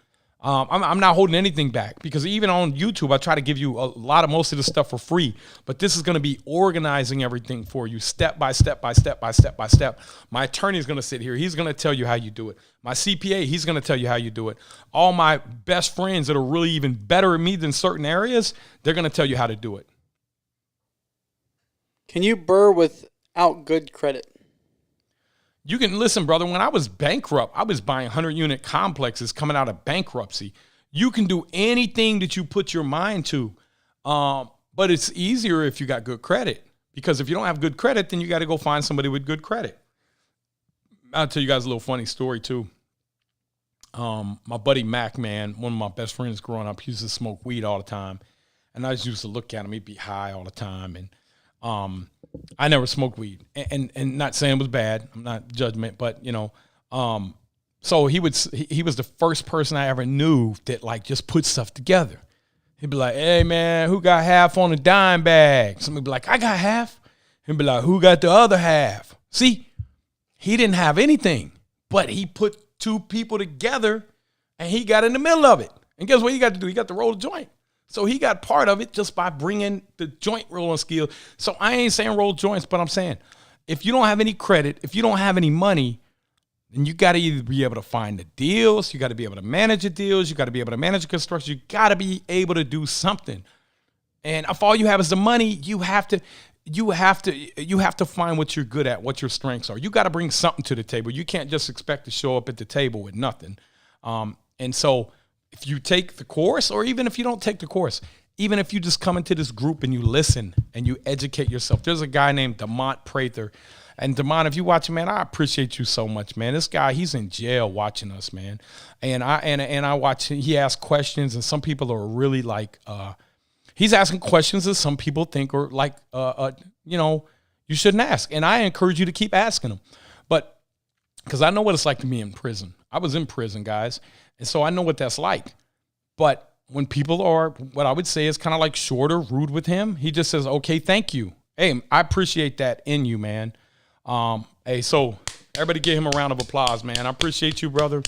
I'm not holding anything back, because even on YouTube, I try to give you most of the stuff for free. But this is going to be organizing everything for you step by step by step by step by step. My attorney is going to sit here. He's going to tell you how you do it. My CPA, he's going to tell you how you do it. All my best friends that are really even better at me than certain areas, they're going to tell you how to do it. Can you BRRRR without good credit? You can listen, brother. When I was bankrupt, I was buying 100-unit complexes coming out of bankruptcy. You can do anything that you put your mind to, but it's easier if you got good credit. Because if you don't have good credit, then you got to go find somebody with good credit. I'll tell you guys a little funny story too. My buddy Mac, man, one of my best friends growing up, he used to smoke weed all the time, and I just used to look at him. He'd be high all the time, and I never smoked weed, and not saying it was bad. I'm not judgment, but so he was the first person I ever knew that like just put stuff together. He'd be like, "Hey man, who got half on a dime bag?" Somebody be like, "I got half." He'd be like, "Who got the other half?" See, he didn't have anything, but he put two people together, and he got in the middle of it. And guess what he got to do? He got to roll the joint. So he got part of it just by bringing the joint rolling skill. So I ain't saying roll joints, but I'm saying if you don't have any credit, if you don't have any money, then you got to either be able to find the deals, you got to be able to manage the deals, you got to be able to manage the construction, you got to be able to do something. And if all you have is the money, you have to find what you're good at, what your strengths are. You got to bring something to the table. You can't just expect to show up at the table with nothing. And so if you take the course, or even if you don't take the course, even if you just come into this group and you listen and you educate yourself. There's a guy named Demont Prather. And Demont, if you watching, man, I appreciate you so much, man. This guy, he's in jail watching us, man. And I watch, he asks questions, and some people are really like, he's asking questions that some people think are like, you know, you shouldn't ask. And I encourage you to keep asking them. But because I know what it's like to be in prison. I was in prison, guys. And so I know what that's like. But when people are, what I would say is kind of like short or rude with him, he just says, okay, thank you. Hey, I appreciate that in you, man. Hey, so everybody give him a round of applause, man. I appreciate you, brother.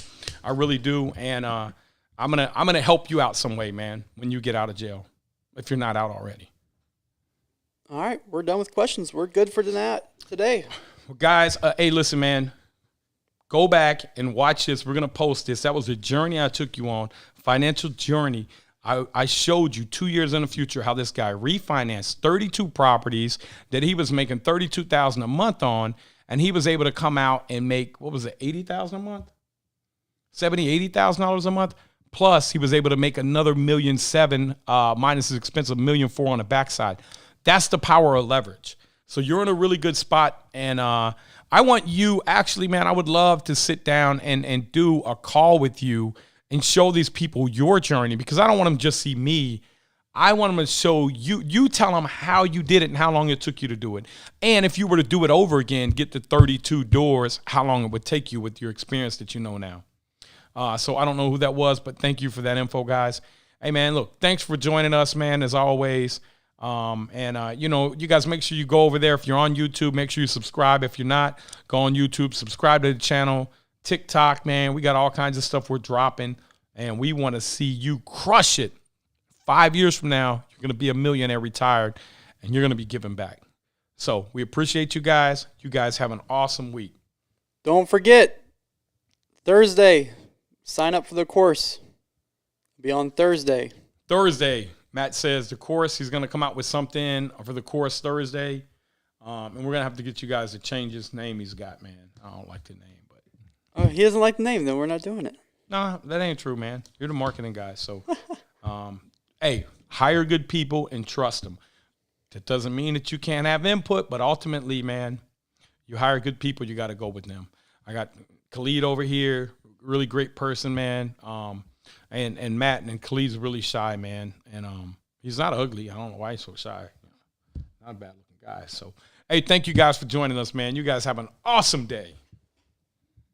I really do. And I'm gonna help you out some way, man, when you get out of jail, if you're not out already. All right, we're done with questions. We're good for that today. Well, guys, hey, listen, man. Go back and watch this. We're gonna post this. That was a journey I took you on, financial journey. I showed you 2 years in the future how this guy refinanced 32 properties that he was making $32,000 a month on, and he was able to come out and make, what was it, $80,000 a month? $80,000 a month. Plus, he was able to make another $1.7 million minus his expense of $1.4 million on the backside. That's the power of leverage. So you're in a really good spot, and I want you, actually, man, I would love to sit down and do a call with you and show these people your journey, because I don't want them to just see me. I want them to show you. You tell them how you did it and how long it took you to do it. And if you were to do it over again, get the 32 doors, how long it would take you with your experience that you know now. So I don't know who that was, but thank you for that info, guys. Hey, man, look, thanks for joining us, man, as always. You know, you guys make sure you go over there. If you're on YouTube, make sure you subscribe. If you're not, go on YouTube, subscribe to the channel. TikTok, man, we got all kinds of stuff we're dropping, and we want to see you crush it. 5 years from now, you're going to be a millionaire retired, and you're going to be giving back. So we appreciate you guys. You guys have an awesome week. Don't forget, Thursday, sign up for the course. It'll be on Thursday. Thursday, Matt says the course, he's going to come out with something for the course Thursday, and we're going to have to get you guys to change his name he's got, man. I don't like the name. He doesn't like the name, then we're not doing it. No, that ain't true, man. You're the marketing guy. So, hey, hire good people and trust them. That doesn't mean that you can't have input, but ultimately, man, you hire good people, you got to go with them. I got Khalid over here, really great person, man. And Matt, and Khalid's really shy, man. And he's not ugly. I don't know why he's so shy. Not a bad looking guy. So, hey, thank you guys for joining us, man. You guys have an awesome day.